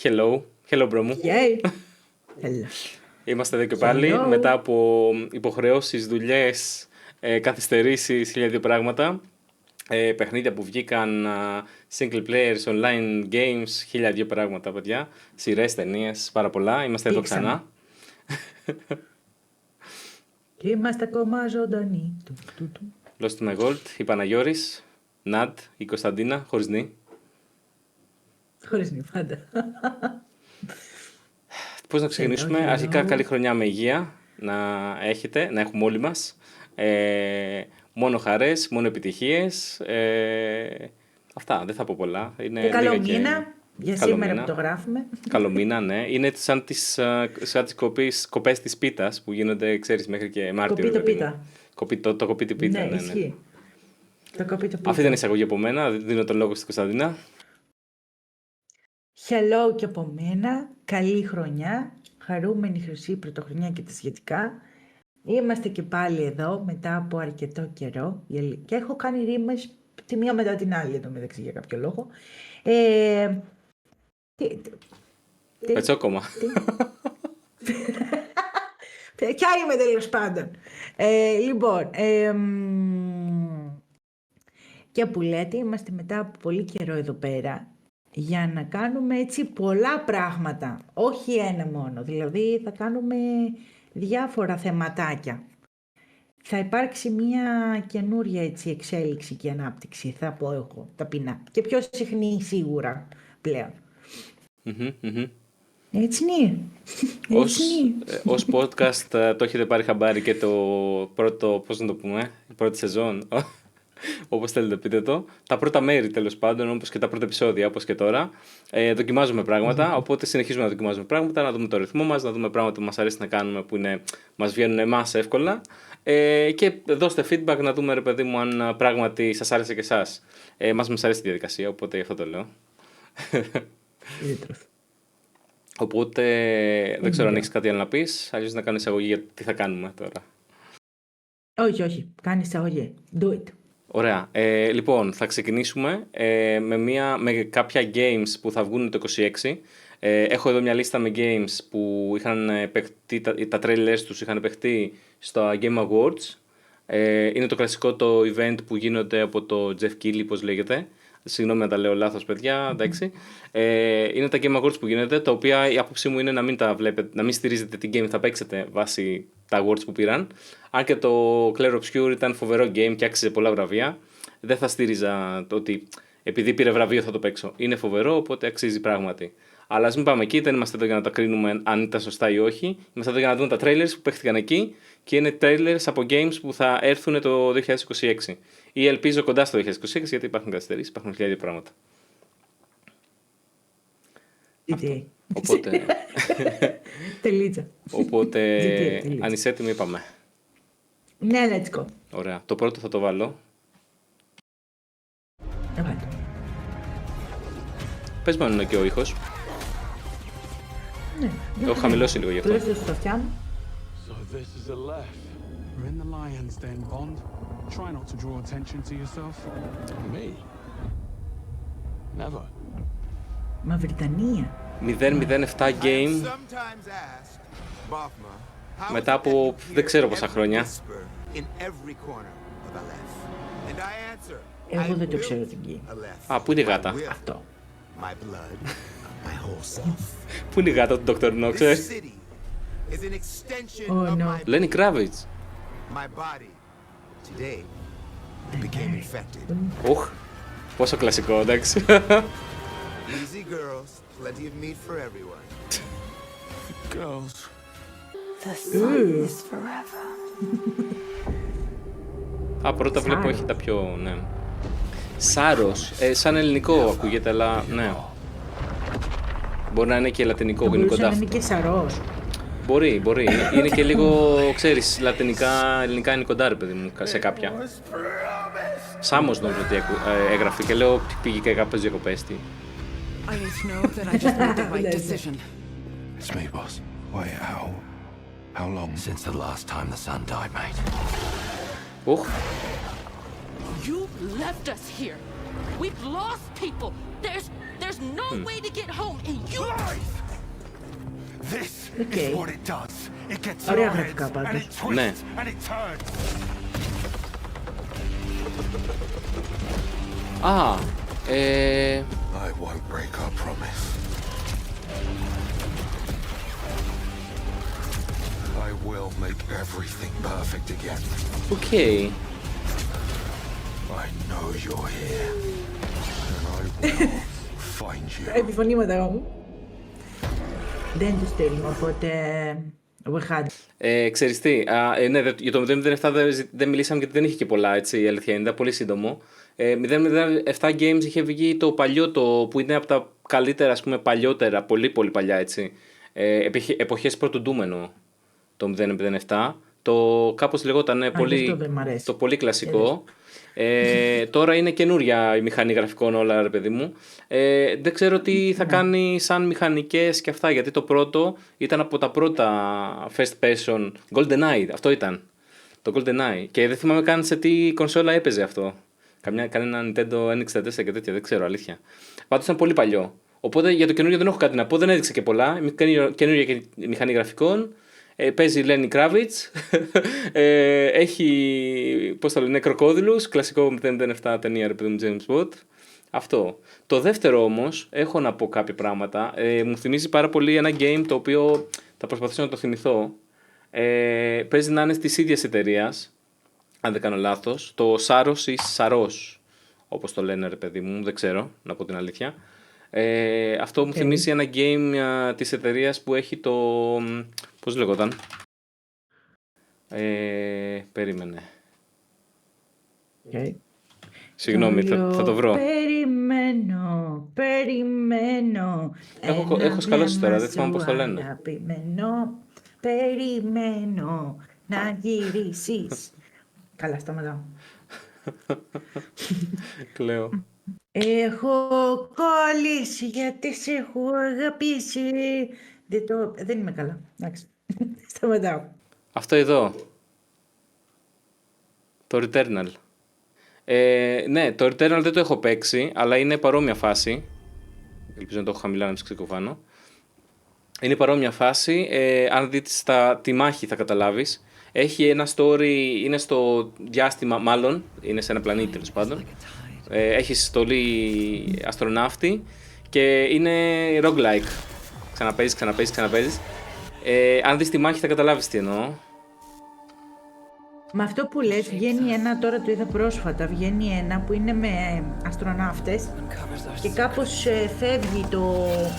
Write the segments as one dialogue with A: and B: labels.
A: Hello bro μου.
B: Yay. Hello.
A: Είμαστε εδώ και πάλι μετά από υποχρεώσεις, δουλειές, καθυστερήσεις, 1002 πράγματα. Παιχνίδια που βγήκαν, single players, online games, 1002 πράγματα, παιδιά. Σειρές, ταινίες, πάρα πολλά. Είμαστε εδώ ξανά.
B: Και είμαστε ακόμα ζωντανοί.
A: Lost to my Gold, η Παναγιώρης, Νατ, η Κωνσταντίνα, χωρίς νη.
B: Χωρίς νη, πάντα.
A: Πώς να ξεκινήσουμε? Αρχικά καλή χρονιά με υγεία να έχετε, να έχουμε όλοι μας. Μόνο χαρές, μόνο επιτυχίες. Αυτά, δεν θα πω πολλά.
B: Και καλό μήνα, για σήμερα που το γράφουμε.
A: Καλό μήνα, ναι. Είναι σαν τις κοπές της πίτας που γίνονται, ξέρεις, μέχρι και Μάρτιο.
B: Κοπεί το πίτα.
A: Το κοπεί την πίτα,
B: ναι. Ισχύει. Το κοπεί το πίτα.
A: Αυτή ήταν η εισαγωγή από μένα. Δίνω τον λόγο στην Κωνσταντίνα.
B: Hello και από μένα. Καλή χρονιά. Χαρούμενη χρυσή πρωτοχρονιά και τα σχετικά. Είμαστε και πάλι εδώ μετά από αρκετό καιρό. Και έχω κάνει ρήμες τη μία μετά την άλλη εδώ μεταξύ για κάποιο λόγο.
A: Πετσόκομα.
B: Ποια είμαι τέλος πάντων. Λοιπόν, και που λέτε, είμαστε μετά από πολύ καιρό εδώ πέρα για να κάνουμε έτσι πολλά πράγματα. Όχι ένα μόνο, δηλαδή θα κάνουμε διάφορα θεματάκια. Θα υπάρξει μια καινούρια έτσι εξέλιξη και ανάπτυξη, θα πω εγώ ταπεινά. Και πιο συχνή σίγουρα πλέον. Έτσι είναι.
A: Ως podcast το έχετε πάρει χαμπάρι και το πρώτο, πώς να το πούμε, η πρώτη σεζόν, όπως θέλετε πείτε το. Τα πρώτα μέρη τέλος πάντων, όπως και τα πρώτα επεισόδια, όπως και τώρα. Δοκιμάζουμε πράγματα, οπότε συνεχίζουμε να δοκιμάζουμε πράγματα, να δούμε το ρυθμό μας, να δούμε πράγματα που μας αρέσει να κάνουμε, που μας βγαίνουν εμάς εύκολα. Και δώστε feedback να δούμε, ρε παιδί μου, αν πράγματι σας άρεσε και εσάς. Μας αρέσει τη διαδικασία, οπότε γι' αυτό το λέω. Οπότε δεν ξέρω αν έχεις κάτι άλλο να πεις, αλλιώς να κάνω εισαγωγή για τι θα κάνουμε τώρα.
B: Όχι, κάνει εισαγωγή. Do it.
A: Ωραία. Λοιπόν, θα ξεκινήσουμε με κάποια games που θα βγουν το 26. Έχω εδώ μια λίστα με games που είχαν παιχτεί, τα trailers τους είχαν παιχτεί στο Game Awards. Είναι το κλασικό το event που γίνονται από το Jeff Keighley, πώς λέγεται. Συγγνώμη να τα λέω λάθος, παιδιά, εντάξει. Είναι τα Game Awards που γίνεται, τα οποία η άποψή μου είναι να μην τα βλέπετε, να μην στηρίζετε τι game θα παίξετε βάσει τα awards που πήραν. Αν και το Clair Obscur ήταν φοβερό game και άξιζε πολλά βραβεία, δεν θα στήριζα το ότι επειδή πήρε βραβείο θα το παίξω. Είναι φοβερό, οπότε αξίζει πράγματι. Αλλά ας μην πάμε εκεί, δεν είμαστε εδώ για να τα κρίνουμε αν ήταν σωστά ή όχι. Είμαστε εδώ για να δούμε τα trailers που παίχτηκαν εκεί και είναι trailers από games που θα έρθουν το 2026. Ή ελπίζω κοντά στο 2026, γιατί υπάρχουν καθυστερήσεις, υπάρχουν χιλιάδια πράγματα. Οπότε.
B: Τελίτσα.
A: Οπότε, αν είσαι έτοιμη, είπαμε.
B: Ναι, let's go.
A: Ωραία. Το πρώτο θα το βάλω. Πες μου αν είναι και ο ήχος.
B: Ναι.
A: Έχω χαμηλώσει λίγο γι' αυτό.
B: Πλέον στο αυτιά μου.
C: So this is Aleph. We're in the Lion's Den, Bond. Try not to draw attention to yourself. Me? Never.
B: Μαυριτανία.
A: 007 game. Μετά από δεν ξέρω πόσα χρόνια.
B: Εγώ δεν το ξέρω την game.
A: Α, πού είναι η γάτα?
B: Αυτό.
A: Πού είναι η γάτα του Dr. No, ξέρεις?
B: Oh, no.
A: Lenny Kravitz. Οχ, πόσο κλασικό, εντάξει.
D: Easy girls, plenty of meat for everyone.
C: Girls.
E: The sun is forever.
A: Α, πρώτα βλέπω έχει τα πιο, ναι. Σάρος, σαν ελληνικό ακούγεται, αλλά ναι. Μπορεί να είναι και λατινικό, είναι κοντά
B: αυτό. Μπορεί να είναι και σαρός.
A: Μπορεί. Είναι και λίγο, ξέρεις, λατινικά, ελληνικά είναι κοντά, ρε παιδί μου, σε κάποια. Σάμος νόμιζα ότι έγραφε και λέω πήγε και κάποιες διακοπές.
E: I need to know that I just made the right decision.
F: It's me, boss. Wait, how long?
G: Since the last time the sun died, mate.
A: Οχ.
H: You left us here. We've lost people. There's no way to get home, and you
B: Οκ.
F: It's what it does. It gets in
B: Ωραία
F: our
B: γραφικά
F: heads, and
B: πάντως.
F: it twists,
A: Ναι.
F: and it turns.
A: Α,
F: I won't break our promise. I will make everything perfect again.
A: οκ.
F: I know you're here, and I will find you.
B: Επιφωνήματα μου. Δεν του στέλνω, οπότε... We had.
A: Ξέρεις τι, ναι, για το 007 δεν μιλήσαμε γιατί δεν είχε και πολλά, έτσι, η αλήθεια είναι, ήταν πολύ σύντομο. 007 Games είχε βγει το παλιό, που είναι από τα καλύτερα, ας πούμε, παλιότερα, πολύ πολύ παλιά, έτσι. Εποχές πρώτου Doom εννοώ, το 007. Το κάπως λεγόταν
B: αυτό δεν μ' αρέσει.
A: το πολύ κλασικό. Τώρα είναι καινούρια η μηχανή γραφικών όλα, ρε παιδί μου. Δεν ξέρω τι θα κάνει σαν μηχανικές και αυτά, γιατί το πρώτο ήταν από τα πρώτα first person GoldenEye, αυτό ήταν το GoldenEye, και δεν θυμάμαι καν σε τι κονσόλα έπαιζε αυτό. Κανένα Nintendo N64 και τέτοια, δεν ξέρω, αλήθεια. Πάντως ήταν πολύ παλιό. Οπότε για το καινούριο δεν έχω κάτι να πω, δεν έδειξε και πολλά. Καινούρια μηχανή γραφικών. Παίζει η Lenny Kravitz. Έχει, πώς το λένε, κροκόδιλους. Κλασικό 007 ταινία, ρε παιδί μου, James Bond. Αυτό. Το δεύτερο όμως, έχω να πω κάποια πράγματα. Μου θυμίζει πάρα πολύ ένα game το οποίο θα προσπαθήσω να το θυμηθώ. Παίζει να είναι της ίδιας εταιρείας, αν δεν κάνω λάθος. Το Saros ή Saros, όπως το λένε, ρε παιδί μου, δεν ξέρω, να πω την αλήθεια. Αυτό μου θυμίζει ένα game της εταιρείας που έχει το... Πώς λεγόταν? Περίμενε.
B: Okay.
A: Συγγνώμη, θα το βρω.
B: Περιμένω.
A: Έχω σκαλώσει τώρα, δεν θυμάμαι πώς το λένε.
B: Περιμένω να γυρίσεις. Καλά, σταματάω.
A: Κλαίω.
B: Έχω κολλήσει γιατί σε έχω αγαπήσει. Δεν είμαι καλά. Εντάξει. Σταματάω.
A: Αυτό εδώ. Το Returnal. Ναι, το Returnal δεν το έχω παίξει, αλλά είναι παρόμοια φάση. Ελπίζω να το έχω χαμηλά να μην ξεκοφάνω. Είναι παρόμοια φάση. Αν δεις τη μάχη θα καταλάβεις. Έχει ένα story, είναι στο διάστημα, μάλλον είναι σε ένα πλανήτη τέλος πάντων. Έχει στολή αστροναύτη και είναι roguelike. Ξαναπαίζεις. Αν δεις τη μάχη θα καταλάβεις τι εννοώ.
B: Με αυτό που λες βγαίνει ένα, τώρα το είδα πρόσφατα, βγαίνει ένα που είναι με αστροναύτες και κάπως φεύγει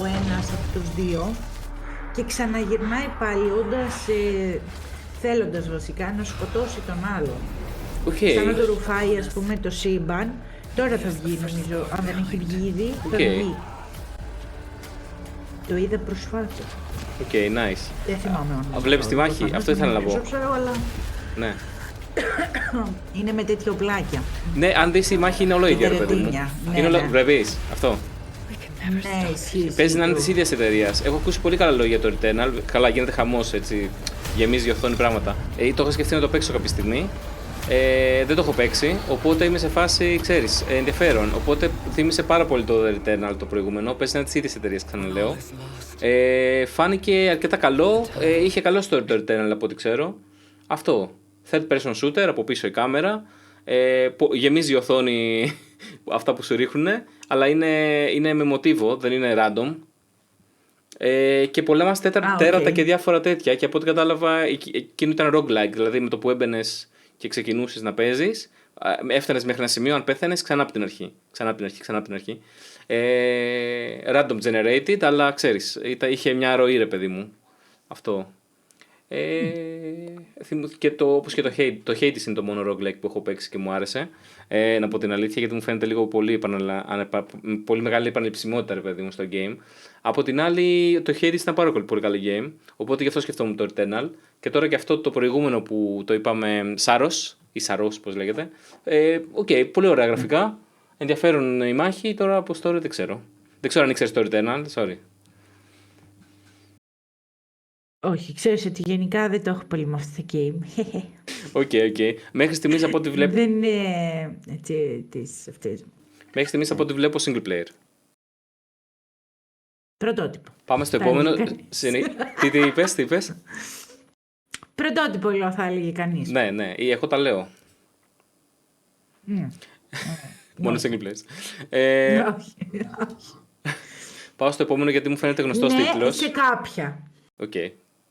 B: ο ένας από τους δύο και ξαναγυρνάει πάλι θέλοντας βασικά να σκοτώσει τον άλλον. Σαν να το ρουφάει, ας πούμε, το σύμπαν. Τώρα θα βγει, νομίζω, αν δεν έχει βγει ήδη, θα βγει. Το είδα προσφάτως.
A: Οκ, nice.
B: Δεν θυμάμαι όνομα.
A: Βλέπεις τη μάχη, αυτό ήθελα να πω.
B: Αλλά...
A: Ναι.
B: Είναι με τέτοιο πλάκια.
A: Ναι, αν δεις η μάχη είναι όλο ίδιο, ρε παιδί μου. Είναι όλο, βλέπεις, αυτό.
B: Ναι, ισχύει.
A: Παίζει να είναι της ίδιας εταιρείας. Έχω ακούσει πολύ καλά λόγια για το Returnal. Καλά, γίνεται χαμός, έτσι. Γεμίζει η οθόνη πράγματα. Το είχα σκεφτεί να το παίξω κάποια στιγμή. Δεν το έχω παίξει, οπότε είμαι σε φάση, ξέρεις, ενδιαφέρον. Οπότε θύμισε πάρα πολύ το Returnal το προηγούμενο. Παίζει να είναι της ίδιας εταιρείας, ξαναλέω. Φάνηκε αρκετά καλό. Είχε καλό story το Returnal από ό,τι ξέρω. Αυτό. Third person shooter, από πίσω η κάμερα. Γεμίζει η οθόνη αυτά που σου ρίχνουν, αλλά είναι με μοτίβο, δεν είναι random. Και πολέμας τέρατα και διάφορα τέτοια. Και από ό,τι κατάλαβα, εκείνο ήταν roguelike, δηλαδή με το που έμπαινες και ξεκινούσες να παίζεις, έφτανες μέχρι ένα σημείο, αν πέθανες, ξανά από την αρχή. Random generated, αλλά ξέρεις, είχε μια ροή, ρε παιδί μου. Αυτό. Και όπως και το Hades είναι το μόνο roguelike που έχω παίξει και μου άρεσε, να πω την αλήθεια, γιατί μου φαίνεται λίγο πολύ μεγάλη επαναληψιμότητα, ρε παιδί μου, στο game. Από την άλλη, το Hades ήταν πάρα πολύ καλό game, οπότε γι' αυτό σκεφτόμουν το Returnal. Και τώρα και αυτό το προηγούμενο που το είπαμε, Saros ή Saros, πώς λέγεται. Πολύ ωραία γραφικά, ενδιαφέρον η μάχη. Τώρα πώς τώρα δεν ξέρω αν ήξερες το Returnal, sorry.
B: Όχι, ξέρεις ότι γενικά δεν το έχω πολύ με αυτό το game.
A: Οκ. Μέχρι στιγμής από ό,τι βλέπω...
B: Δεν είναι έτσι αυτές.
A: Μέχρι στιγμής από ό,τι βλέπω single player.
B: Πρωτότυπο.
A: Πάμε στο
B: Τα
A: επόμενο.
B: έλεγε κανείς.
A: Τι είπες.
B: Πρωτότυπο, λέω, θα έλεγε κανείς.
A: Ναι, ναι, ή εγώ τα λέω.
B: Ναι.
A: Μόνο single players.
B: Όχι.
A: Πάω στο επόμενο γιατί μου φαίνεται γνωστός
B: Ναι,
A: τίτλος.
B: σε κάποια.
A: Οκ,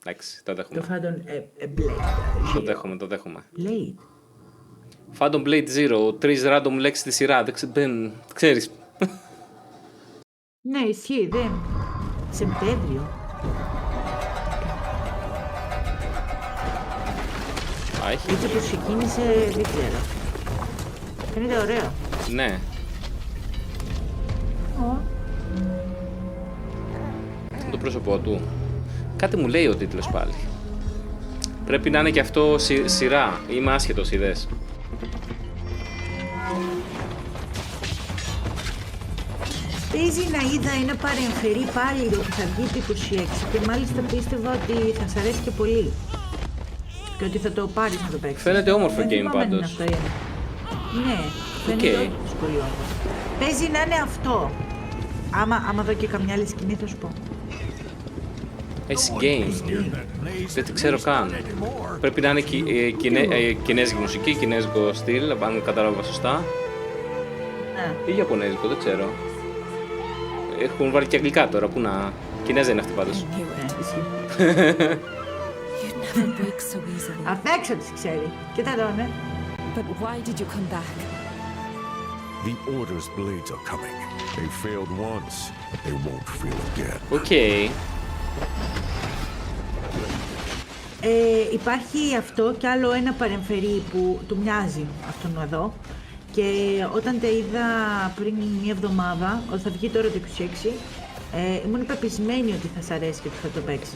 A: εντάξει, το
B: Το
A: δέχομαι.
B: Phantom Blade.
A: Το δέχομαι.
B: Blade.
A: Phantom Blade Zero, 3 random λέξεις στη σειρά, δεν ξέρεις.
B: Ναι, ισχύει, δεν. Σεπτέμβριο.
A: Α, έχει.
B: Έτσι όπως ξεκίνησε, δεν ξέρω. Φαίνεται ωραίο.
A: Ναι. Το πρόσωπό του. Κάτι μου λέει ο τίτλος πάλι. Πρέπει να είναι και αυτό σειρά. Είμαι άσχετος, είδες.
B: Παίζει να είδα ένα παρεμφερή πάλι που θα βγει το 26 και μάλιστα πίστευα ότι θα σ' αρέσει και πολύ. Και ότι θα το πάρεις να το παίξεις.
A: Φαίνεται όμορφο
B: Δεν
A: game
B: θυμάμαι αν είναι
A: πάντως.
B: αυτό ή ένα. Ναι, φαίνεται
A: Οκ.
B: όντως πολύ όμορφο. Παίζει να είναι αυτό. Άμα δω και καμιά άλλη σκηνή θα σου πω.
A: Έχει game. Δεν τη ξέρω καν. Πρέπει να είναι κινέζικη μουσική, κινέζικο στυλ, αν κατάλαβα σωστά.
B: Ναι.
A: Ή Ιαπωνέζικο, δεν ξέρω. Έχουν βάλει και αγγλικά τώρα, που να. Κινέζα είναι αυτή πάντως.
B: Ισχύει.
E: You'd never break so easily.
B: Απ' έξω τις ξέρει. Κοίτα εδώ, ναι.
E: But why did you come back?
F: The Order's blades are coming. They failed once, they won't fail again.
A: Οκ.
B: Υπάρχει αυτό και άλλο ένα παρεμφερή που του μοιάζει αυτόν εδώ. Και όταν τα είδα πριν μία εβδομάδα, ότι θα βγει τώρα το 26, ήμουν πεπισμένη ότι θα σ' αρέσει και ότι θα το παίξεις.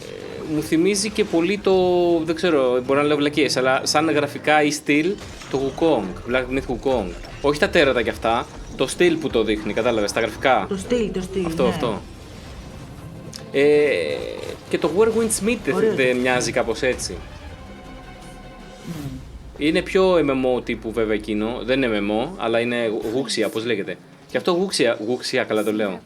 A: Μου θυμίζει και πολύ το. Δεν ξέρω, μπορώ να λέω βλακίες, αλλά σαν γραφικά ή στυλ το Wukong. Black Myth Wukong. Όχι τα τέρατα κι αυτά, το στυλ που το δείχνει, κατάλαβες, τα γραφικά.
B: Το στυλ,
A: Αυτό,
B: ναι.
A: αυτό. Και το Werewolf Smith δεν μοιάζει κάπως έτσι. Είναι πιο MMO τύπου βέβαια εκείνο, δεν είναι MMO, αλλά είναι γούξια, πώς λέγεται. Και αυτό γούξια, καλά το λέω.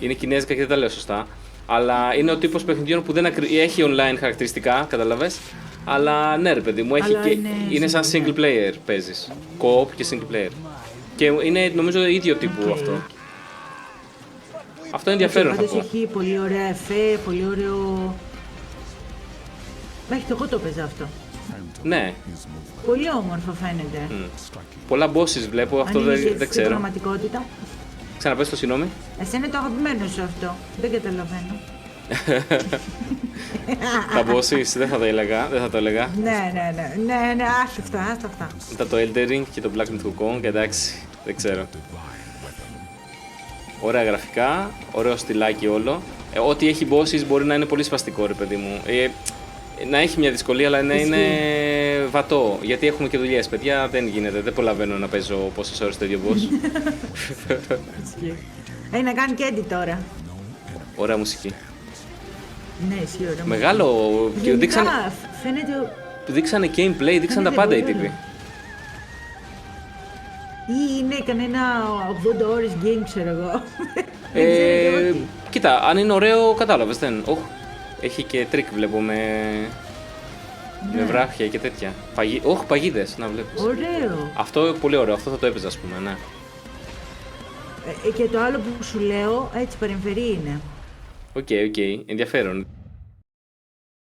A: Είναι κινέζικα και δεν τα λέω σωστά. Αλλά είναι ο τύπος παιχνιδιών που δεν έχει online χαρακτηριστικά, καταλαβες. Αλλά ναι ρε παιδί μου, έχει και... είναι σαν single player παίζεις. Co-op και single player. Και είναι νομίζω ίδιο τύπου αυτό. Αυτό είναι ενδιαφέρον θα
B: Πάντως
A: πω.
B: έχει πολύ ωραία εφέ, πολύ ωραίο... Μέχρι και εγώ το παίζα αυτό.
A: Ναι,
B: Πολύ όμορφο φαίνεται.
A: πολλά bosses βλέπω, αυτό
B: Αν είναι
A: δεν
B: στην
A: ξέρω.
B: πραγματικότητα.
A: Ξαναπες το, συγγνώμη.
B: Εσένα είναι το αγαπημένο σου αυτό. Δεν καταλαβαίνω.
A: Τα bosses δεν θα τα έλεγα, δεν θα το έλεγα.
B: Ναι, άστα αυτά.
A: Μετά το Elden Ring και το Black Myth Wukong, εντάξει, δεν ξέρω. Ωραία γραφικά, ωραίο στυλάκι όλο. Ό,τι έχει bosses μπορεί να είναι πολύ σπαστικό ρε παιδί μου. Να έχει μια δυσκολία αλλά να είναι βατό. Γιατί έχουμε και δουλειές, παιδιά, δεν γίνεται. Δεν προλαβαίνω να παίζω πόσες ώρες το ίδιο boss.
B: Να κάνει και edit τώρα.
A: Ωραία μουσική.
B: Ναι, εσύ ωραία.
A: Μεγάλο. Και
B: Γενικά, φαίνεται...
A: δείξανε gameplay, δείξαν τα πάντα οι
B: πολύ
A: τύποι.
B: ωραίο. Ή είναι κανένα 80 ώρες game, ξέρω εγώ. Δεν ξέρω και εγώ τι.
A: Κοίτα, αν είναι ωραίο, κατάλαβες, δεν. Έχει και τρίκ βλέπω με βράχια και τέτοια. Παγίδες, να βλέπεις.
B: Ωραίο.
A: Αυτό πολύ ωραίο, αυτό θα το έπαιζα, ας πούμε, ναι.
B: Και το άλλο που σου λέω, έτσι παρεμφερή είναι.
A: Οκ, ενδιαφέρον.